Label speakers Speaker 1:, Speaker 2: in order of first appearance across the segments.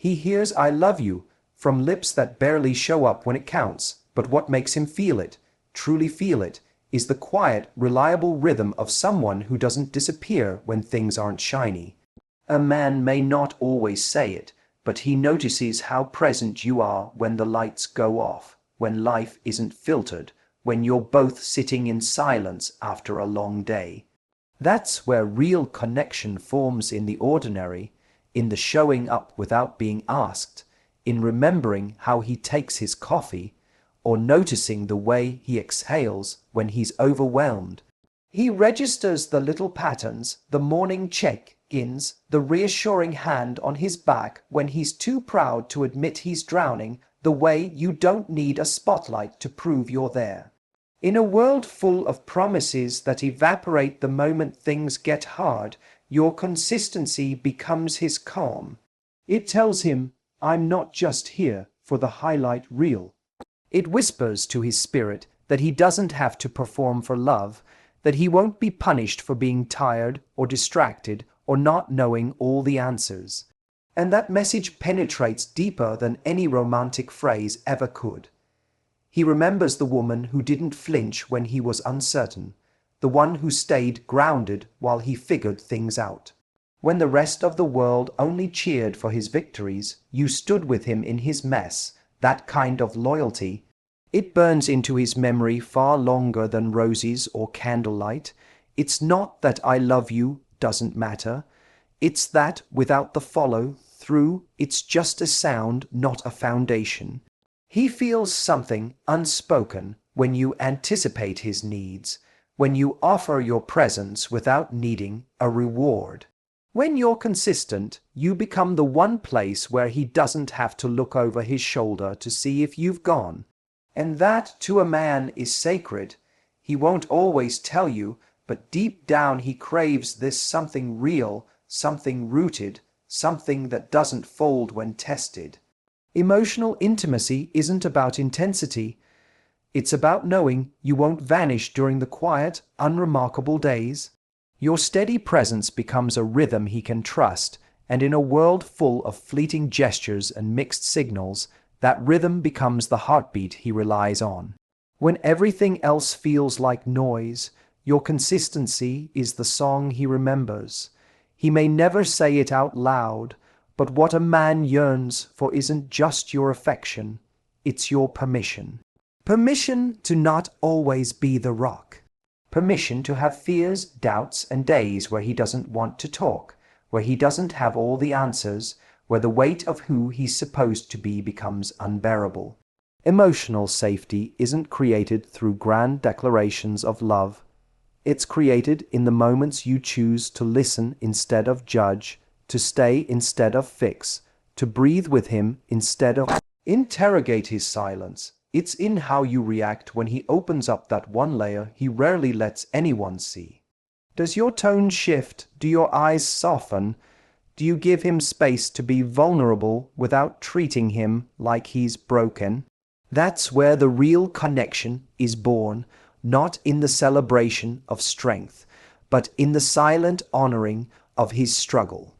Speaker 1: He hears "I love you" from lips that barely show up when it counts, but what makes him feel it, truly feel it, is the quiet, reliable rhythm of someone who doesn't disappear when things aren't shiny. A man may not always say it, but he notices how present you are when the lights go off, when life isn't filtered, when you're both sitting in silence after a long day. That's where real connection forms, in the ordinary, in the showing up without being asked, in remembering how he takes his coffee, or noticing the way he exhales when he's overwhelmed. He registers the little patterns, the morning check-ins, the reassuring hand on his back when he's too proud to admit he's drowning, the way you don't need a spotlight to prove you're there. In a world full of promises that evaporate the moment things get hard, your consistency becomes his calm. It tells him, "I'm not just here for the highlight reel." It whispers to his spirit that he doesn't have to perform for love, that he won't be punished for being tired or distracted or not knowing all the answers. And that message penetrates deeper than any romantic phrase ever could. He remembers the woman who didn't flinch when he was uncertain, the one who stayed grounded while he figured things out. When the rest of the world only cheered for his victories, you stood with him in his mess. That kind of loyalty, it burns into his memory far longer than roses or candlelight. It's not that "I love you" doesn't matter. It's that without the follow-through, it's just a sound, not a foundation. He feels something unspoken when you anticipate his needs, when you offer your presence without needing a reward. When you're consistent, you become the one place where he doesn't have to look over his shoulder to see if you've gone. And that, to a man, is sacred. He won't always tell you, but deep down he craves this something real, something rooted, something that doesn't fold when tested. Emotional intimacy isn't about intensity. It's about knowing you won't vanish during the quiet, unremarkable days. Your steady presence becomes a rhythm he can trust, and in a world full of fleeting gestures and mixed signals, that rhythm becomes the heartbeat he relies on. When everything else feels like noise, your consistency is the song he remembers. He may never say it out loud, but what a man yearns for isn't just your affection, it's your permission. Permission to not always be the rock. Permission to have fears, doubts, and days where he doesn't want to talk, where he doesn't have all the answers, where the weight of who he's supposed to be becomes unbearable. Emotional safety isn't created through grand declarations of love. It's created in the moments you choose to listen instead of judge, to stay instead of fix, to breathe with him instead of interrogate his silence. It's in how you react when he opens up that one layer he rarely lets anyone see. Does your tone shift? Do your eyes soften? Do you give him space to be vulnerable without treating him like he's broken? That's where the real connection is born, not in the celebration of strength, but in the silent honoring of his struggle.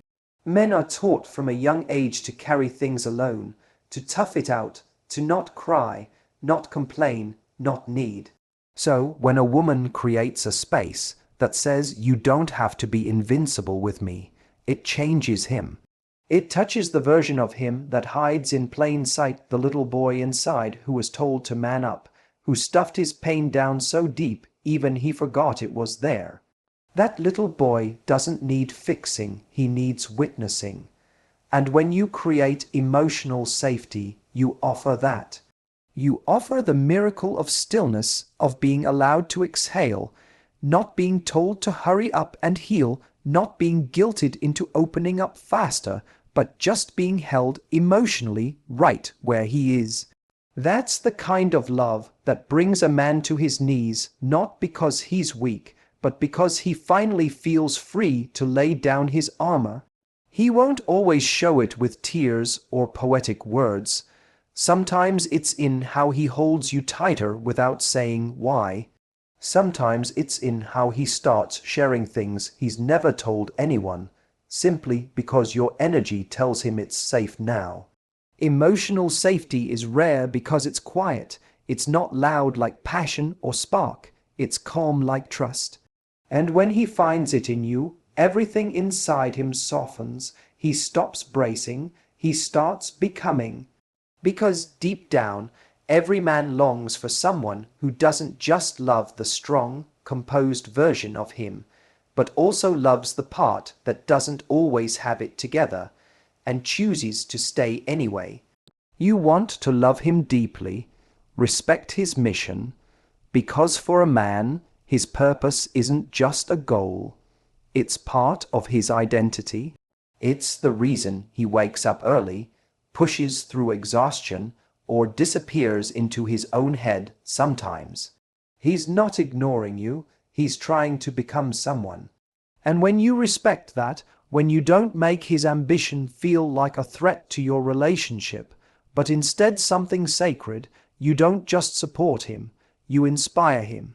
Speaker 1: Men are taught from a young age to carry things alone, to tough it out, to not cry, not complain, not need. So when a woman creates a space that says you don't have to be invincible with me, it changes him. It touches the version of him that hides in plain sight, the little boy inside who was told to man up, who stuffed his pain down so deep even he forgot it was there. That little boy doesn't need fixing, he needs witnessing. And when you create emotional safety, you offer that. You offer the miracle of stillness, of being allowed to exhale, not being told to hurry up and heal, not being guilted into opening up faster, but just being held emotionally right where he is. That's the kind of love that brings a man to his knees, not because he's weak, but because he finally feels free to lay down his armor. He won't always show it with tears or poetic words. Sometimes it's in how he holds you tighter without saying why. Sometimes it's in how he starts sharing things he's never told anyone, simply because your energy tells him it's safe now. Emotional safety is rare because it's quiet. It's not loud like passion or spark. It's calm like trust. And when he finds it in you, everything inside him softens. He stops bracing. He starts becoming. Because deep down, every man longs for someone who doesn't just love the strong, composed version of him, but also loves the part that doesn't always have it together, and chooses to stay anyway. You want to love him deeply, respect his mission, because for a man, his purpose isn't just a goal. It's part of his identity. It's the reason he wakes up early, pushes through exhaustion, or disappears into his own head sometimes. He's not ignoring you, he's trying to become someone. And when you respect that, when you don't make his ambition feel like a threat to your relationship, but instead something sacred, you don't just support him, you inspire him.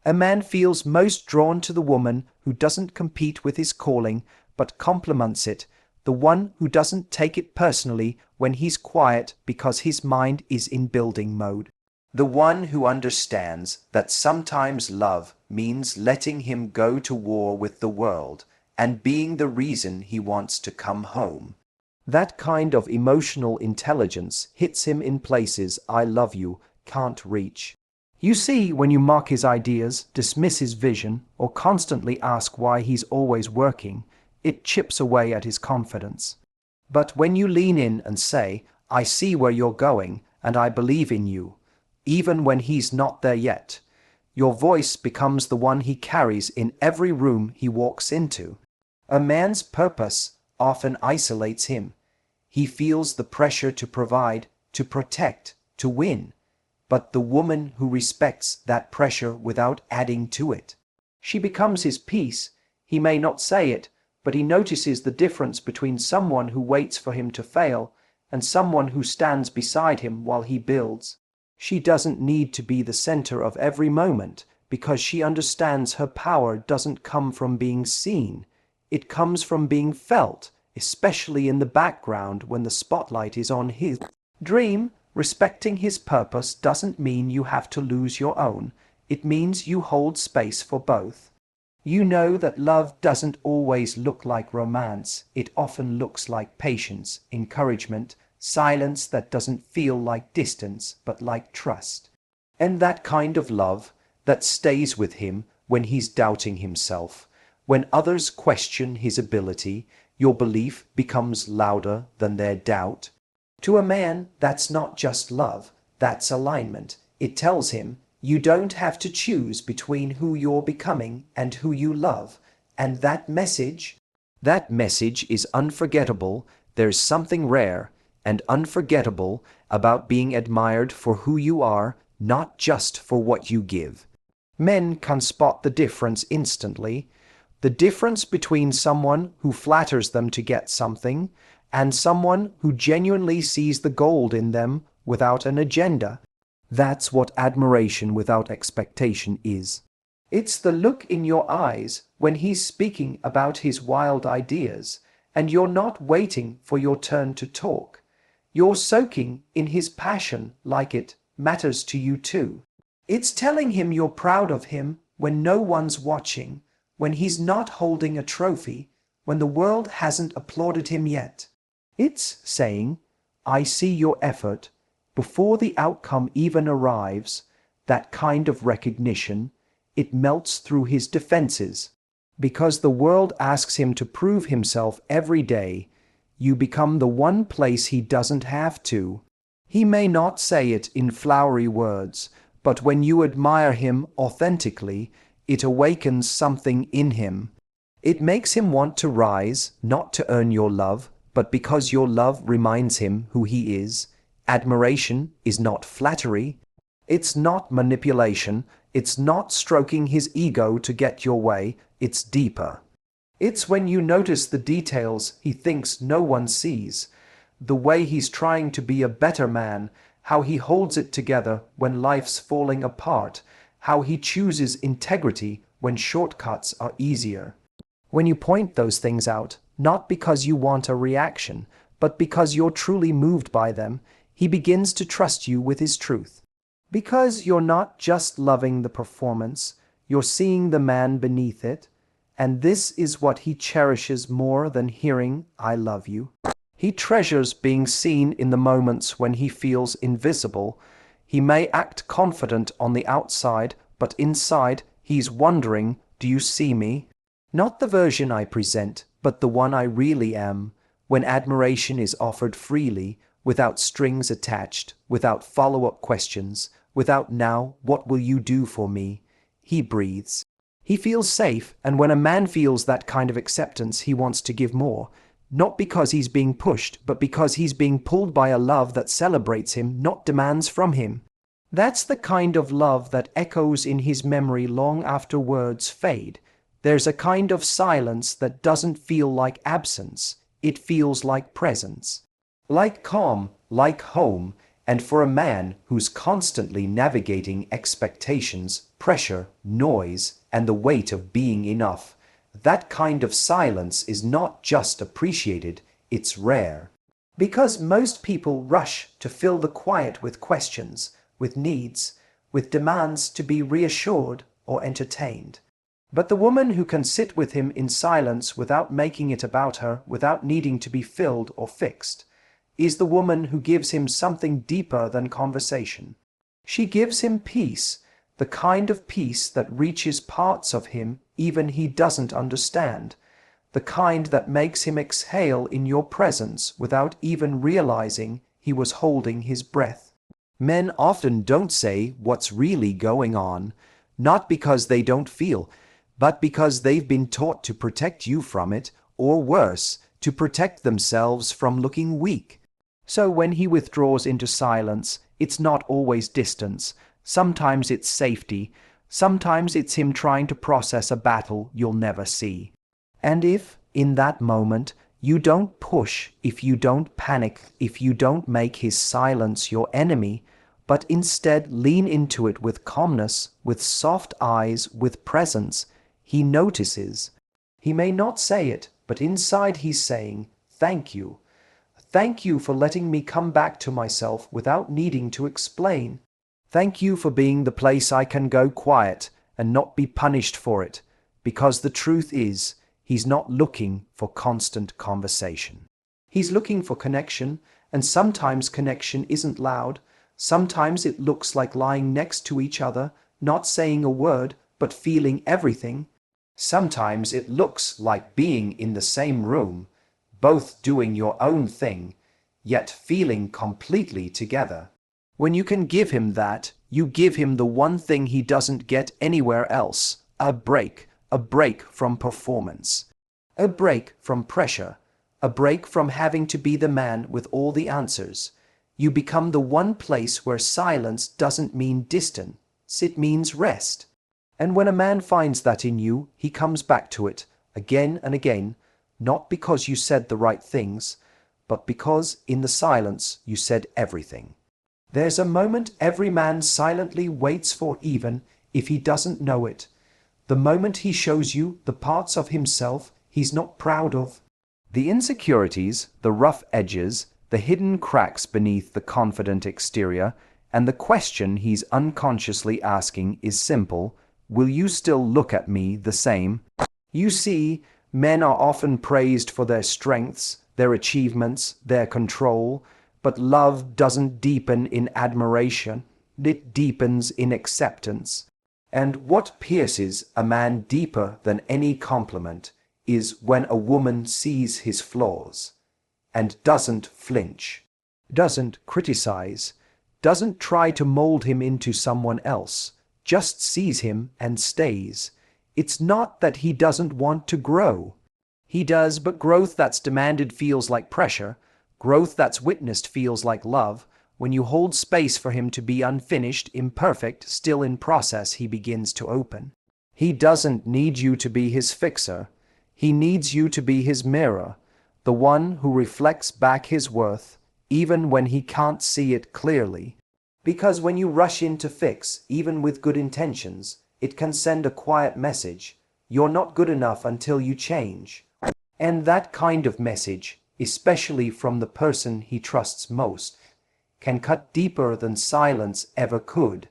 Speaker 1: A man feels most drawn to the woman who doesn't compete with his calling, but complements it, the one who doesn't take it personally when he's quiet because his mind is in building mode. The one who understands that sometimes love means letting him go to war with the world and being the reason he wants to come home. That kind of emotional intelligence hits him in places I love you can't reach. You see, when you mock his ideas, dismiss his vision, or constantly ask why he's always working, it chips away at his confidence. But when you lean in and say, I see where you're going, and I believe in you, even when he's not there yet, your voice becomes the one he carries in every room he walks into. A man's purpose often isolates him. He feels the pressure to provide, to protect, to win. But the woman who respects that pressure without adding to it, she becomes his peace. He may not say it, but he notices the difference between someone who waits for him to fail and someone who stands beside him while he builds. She doesn't need to be the center of every moment because she understands her power doesn't come from being seen. It comes from being felt, especially in the background when the spotlight is on his dream. Respecting his purpose doesn't mean you have to lose your own. It means you hold space for both. You know that love doesn't always look like romance. It often looks like patience, encouragement, silence that doesn't feel like distance but like trust. And that kind of love that stays with him when he's doubting himself. When others question his ability, your belief becomes louder than their doubt. To a man, that's not just love, that's alignment. It tells him you don't have to choose between who you're becoming and who you love. And that message is unforgettable. There's something rare and unforgettable about being admired for who you are, not just for what you give. Men can spot the difference instantly. The difference between someone who flatters them to get something and someone who genuinely sees the gold in them without an agenda. That's what admiration without expectation is. It's the look in your eyes when he's speaking about his wild ideas, and you're not waiting for your turn to talk. You're soaking in his passion like it matters to you too. It's telling him you're proud of him when no one's watching, when he's not holding a trophy, when the world hasn't applauded him yet. It's saying, I see your effort, before the outcome even arrives. That kind of recognition, it melts through his defenses. Because the world asks him to prove himself every day, you become the one place he doesn't have to. He may not say it in flowery words, but when you admire him authentically, it awakens something in him. It makes him want to rise, not to earn your love, but because your love reminds him who he is. Admiration is not flattery. It's not manipulation. It's not stroking his ego to get your way. It's deeper. It's when you notice the details he thinks no one sees. The way he's trying to be a better man, how he holds it together when life's falling apart, how he chooses integrity when shortcuts are easier. When you point those things out, not because you want a reaction, but because you're truly moved by them. He begins to trust you with his truth. Because you're not just loving the performance, you're seeing the man beneath it, and this is what he cherishes more than hearing, "I love you." He treasures being seen in the moments when he feels invisible. He may act confident on the outside, but inside he's wondering, "Do you see me?" Not the version I present, but the one I really am. When admiration is offered freely, without strings attached, without follow-up questions, without "Now, what will you do for me?" he breathes. He feels safe, and when a man feels that kind of acceptance, he wants to give more. Not because he's being pushed, but because he's being pulled by a love that celebrates him, not demands from him. That's the kind of love that echoes in his memory long after words fade. There's a kind of silence that doesn't feel like absence. It feels like presence. Like calm, like home, and for a man who's constantly navigating expectations, pressure, noise, and the weight of being enough, that kind of silence is not just appreciated, it's rare. Because most people rush to fill the quiet with questions, with needs, with demands to be reassured or entertained. But the woman who can sit with him in silence without making it about her, without needing to be filled or fixed, is the woman who gives him something deeper than conversation. She gives him peace, the kind of peace that reaches parts of him even he doesn't understand, the kind that makes him exhale in your presence without even realizing he was holding his breath. Men often don't say what's really going on, not because they don't feel, but because they've been taught to protect you from it, or worse, to protect themselves from looking weak. So when he withdraws into silence, it's not always distance. Sometimes it's safety. Sometimes it's him trying to process a battle you'll never see. And if, in that moment, you don't push, if you don't panic, if you don't make his silence your enemy, but instead lean into it with calmness, with soft eyes, with presence, he notices. He may not say it, but inside he's saying, "Thank you. Thank you for letting me come back to myself without needing to explain. Thank you for being the place I can go quiet and not be punished for it." Because the truth is, he's not looking for constant conversation. He's looking for connection, and sometimes connection isn't loud. Sometimes it looks like lying next to each other, not saying a word, but feeling everything. Sometimes it looks like being in the same room, both doing your own thing, yet feeling completely together. When you can give him that, you give him the one thing he doesn't get anywhere else, a break from performance, a break from pressure, a break from having to be the man with all the answers. You become the one place where silence doesn't mean distance, it means rest. And when a man finds that in you, he comes back to it again and again, not because you said the right things, but because in the silence you said everything. There's a moment every man silently waits for, even if he doesn't know it. The moment he shows you the parts of himself he's not proud of. The insecurities, the rough edges, the hidden cracks beneath the confident exterior, and the question he's unconsciously asking is simple: will you still look at me the same? You see, men are often praised for their strengths, their achievements, their control, but love doesn't deepen in admiration, it deepens in acceptance. And what pierces a man deeper than any compliment is when a woman sees his flaws and doesn't flinch, doesn't criticize, doesn't try to mold him into someone else, just sees him and stays. It's not that he doesn't want to grow. He does, but growth that's demanded feels like pressure. Growth that's witnessed feels like love. When you hold space for him to be unfinished, imperfect, still in process, he begins to open. He doesn't need you to be his fixer. He needs you to be his mirror, the one who reflects back his worth, even when he can't see it clearly. Because when you rush in to fix, even with good intentions, it can send a quiet message: you're not good enough until you change. And that kind of message, especially from the person he trusts most, can cut deeper than silence ever could.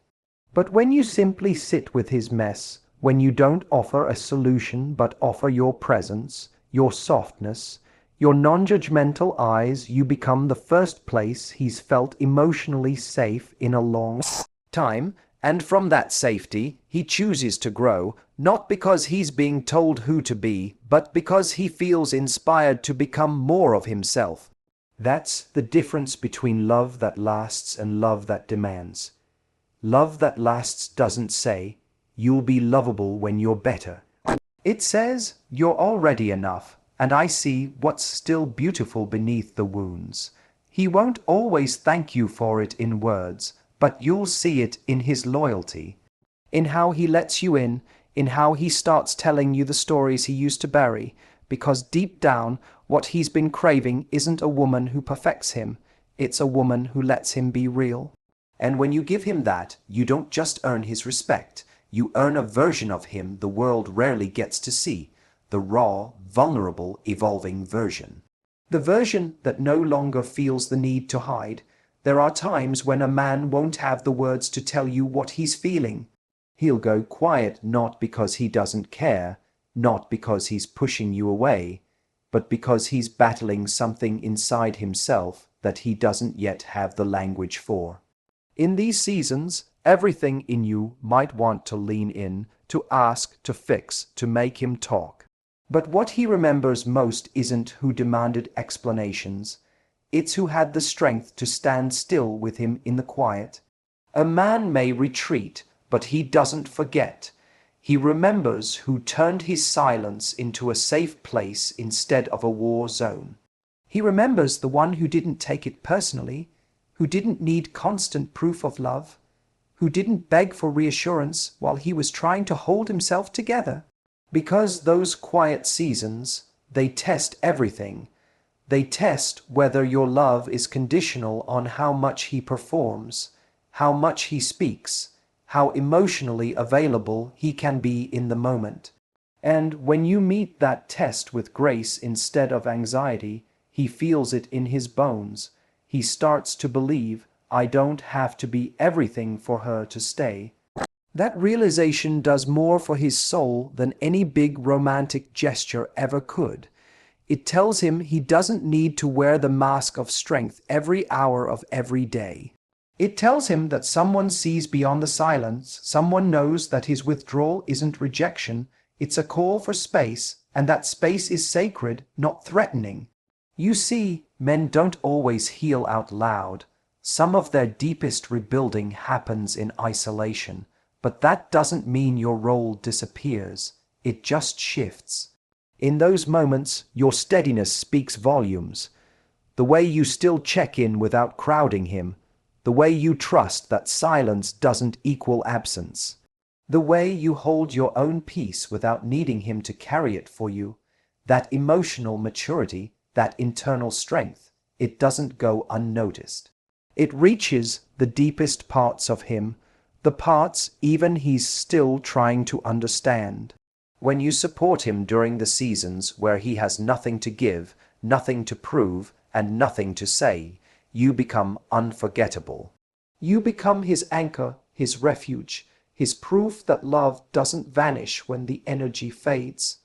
Speaker 1: But when you simply sit with his mess, when you don't offer a solution but offer your presence, your softness, your non-judgmental eyes, you become the first place he's felt emotionally safe in a long time, and from that safety he chooses to grow, not because he's being told who to be, but because he feels inspired to become more of himself. That's the difference between love that lasts and love that demands. Love that lasts doesn't say, "You'll be lovable when you're better." It says, "You're already enough, and I see what's still beautiful beneath the wounds." He won't always thank you for it in words, but you'll see it in his loyalty, in how he lets you in how he starts telling you the stories he used to bury, because deep down, what he's been craving isn't a woman who perfects him, it's a woman who lets him be real. And when you give him that, you don't just earn his respect, you earn a version of him the world rarely gets to see, the raw, vulnerable, evolving version. The version that no longer feels the need to hide. There are times when a man won't have the words to tell you what he's feeling. He'll go quiet not because he doesn't care, not because he's pushing you away, but because he's battling something inside himself that he doesn't yet have the language for. In these seasons, everything in you might want to lean in, to ask, to fix, to make him talk. But what he remembers most isn't who demanded explanations. It's who had the strength to stand still with him in the quiet. A man may retreat, but he doesn't forget. He remembers who turned his silence into a safe place instead of a war zone. He remembers the one who didn't take it personally, who didn't need constant proof of love, who didn't beg for reassurance while he was trying to hold himself together. Because those quiet seasons, they test everything. They test whether your love is conditional on how much he performs, how much he speaks, how emotionally available he can be in the moment. And when you meet that test with grace instead of anxiety, he feels it in his bones. He starts to believe, I don't have to be everything for her to stay. That realization does more for his soul than any big romantic gesture ever could. It tells him he doesn't need to wear the mask of strength every hour of every day. It tells him that someone sees beyond the silence, someone knows that his withdrawal isn't rejection, it's a call for space, and that space is sacred, not threatening. You see, men don't always heal out loud. Some of their deepest rebuilding happens in isolation, but that doesn't mean your role disappears. It just shifts. In those moments, your steadiness speaks volumes. The way you still check in without crowding him, the way you trust that silence doesn't equal absence, the way you hold your own peace without needing him to carry it for you, that emotional maturity, that internal strength, it doesn't go unnoticed. It reaches the deepest parts of him, the parts even he's still trying to understand. When you support him during the seasons where he has nothing to give, nothing to prove, and nothing to say, you become unforgettable. You become his anchor, his refuge, his proof that love doesn't vanish when the energy fades.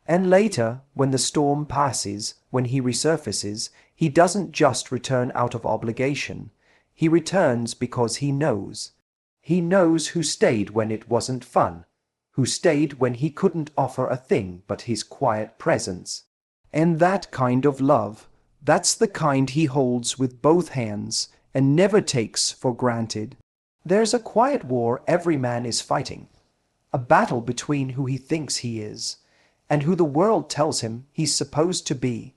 Speaker 1: And later, when the storm passes, when he resurfaces, he doesn't just return out of obligation. He returns because he knows. He knows who stayed when it wasn't fun, who stayed when he couldn't offer a thing but his quiet presence. And that kind of love, that's the kind he holds with both hands and never takes for granted. There's a quiet war every man is fighting, a battle between who he thinks he is and who the world tells him he's supposed to be.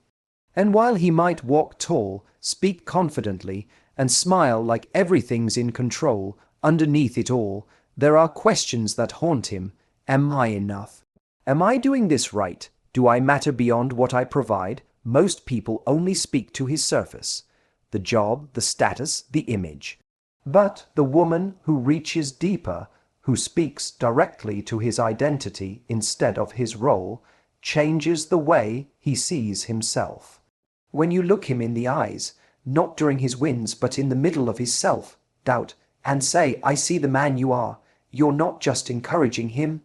Speaker 1: And while he might walk tall, speak confidently, and smile like everything's in control, underneath it all, there are questions that haunt him. Am I enough? Am I doing this right? Do I matter beyond what I provide? Most people only speak to his surface, the job, the status, the image. But the woman who reaches deeper, who speaks directly to his identity instead of his role, changes the way he sees himself. When you look him in the eyes, not during his wins but in the middle of his self-doubt, and say, "I see the man you are," you're not just encouraging him,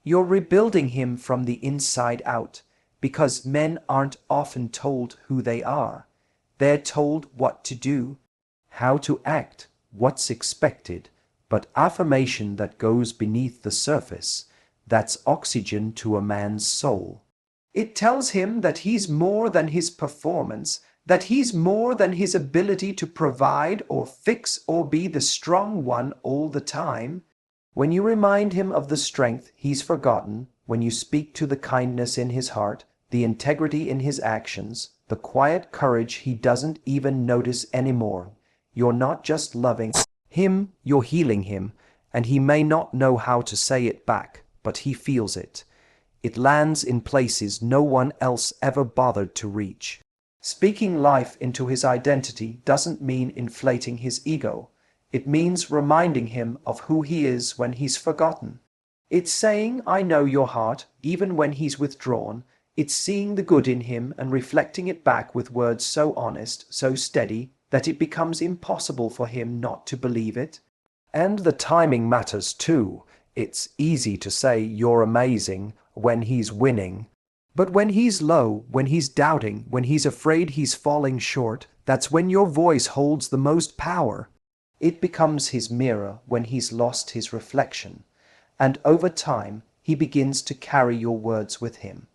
Speaker 1: you're rebuilding him from the inside out, because men aren't often told who they are. They're told what to do, how to act, what's expected, but affirmation that goes beneath the surface, that's oxygen to a man's soul. It tells him that he's more than his performance, that he's more than his ability to provide or fix or be the strong one all the time. When you remind him of the strength he's forgotten, when you speak to the kindness in his heart, the integrity in his actions, the quiet courage he doesn't even notice anymore, you're not just loving him, you're healing him, and he may not know how to say it back, but he feels it. It lands in places no one else ever bothered to reach. Speaking life into his identity doesn't mean inflating his ego. It means reminding him of who he is when he's forgotten. It's saying, "I know your heart," even when he's withdrawn. It's seeing the good in him and reflecting it back with words so honest, so steady, that it becomes impossible for him not to believe it. And the timing matters too. It's easy to say you're amazing when he's winning. But when he's low, when he's doubting, when he's afraid he's falling short, that's when your voice holds the most power. It becomes his mirror when he's lost his reflection. And over time, he begins to carry your words with him.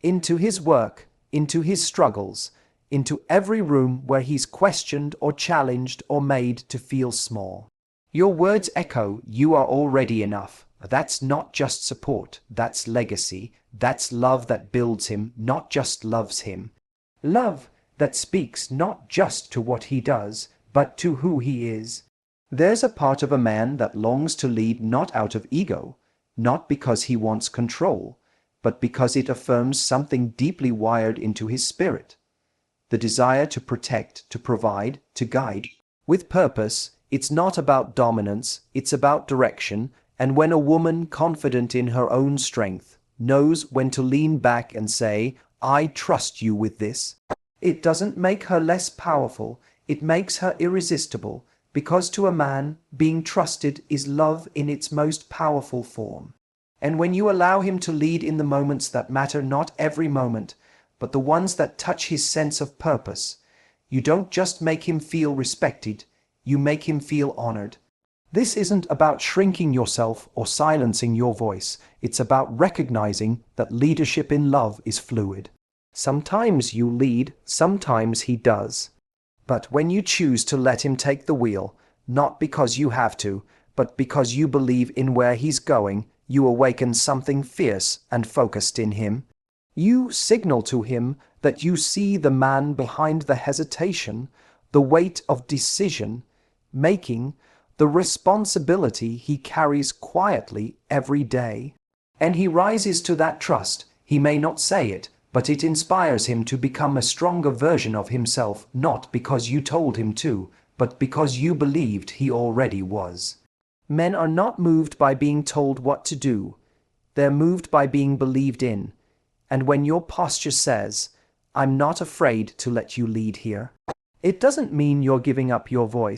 Speaker 1: Into his work, into his struggles, into every room where he's questioned or challenged or made to feel small. Your words echo, "You are already enough." That's not just support, that's legacy, that's love that builds him, not just loves him. Love that speaks not just to what he does, but to who he is. There's a part of a man that longs to lead not out of ego, not because he wants control, but because it affirms something deeply wired into his spirit. The desire to protect, to provide, to guide. With purpose, it's not about dominance, it's about direction, and when a woman confident in her own strength knows when to lean back and say, "I trust you with this," it doesn't make her less powerful, it makes her irresistible, because to a man, being trusted is love in its most powerful form. And when you allow him to lead in the moments that matter, not every moment, but the ones that touch his sense of purpose, you don't just make him feel respected, you make him feel honored. This isn't about shrinking yourself or silencing your voice. It's about recognizing that leadership in love is fluid. Sometimes you lead, sometimes he does. But when you choose to let him take the wheel, not because you have to, but because you believe in where he's going, you awaken something fierce and focused in him. You signal to him that you see the man behind the hesitation, the weight of decision making, the responsibility he carries quietly every day. And he rises to that trust. He may not say it, but it inspires him to become a stronger version of himself, not because you told him to, but because you believed he already was. Men are not moved by being told what to do. They're moved by being believed in. And when your posture says, "I'm not afraid to let you lead here," it doesn't mean you're giving up your voice.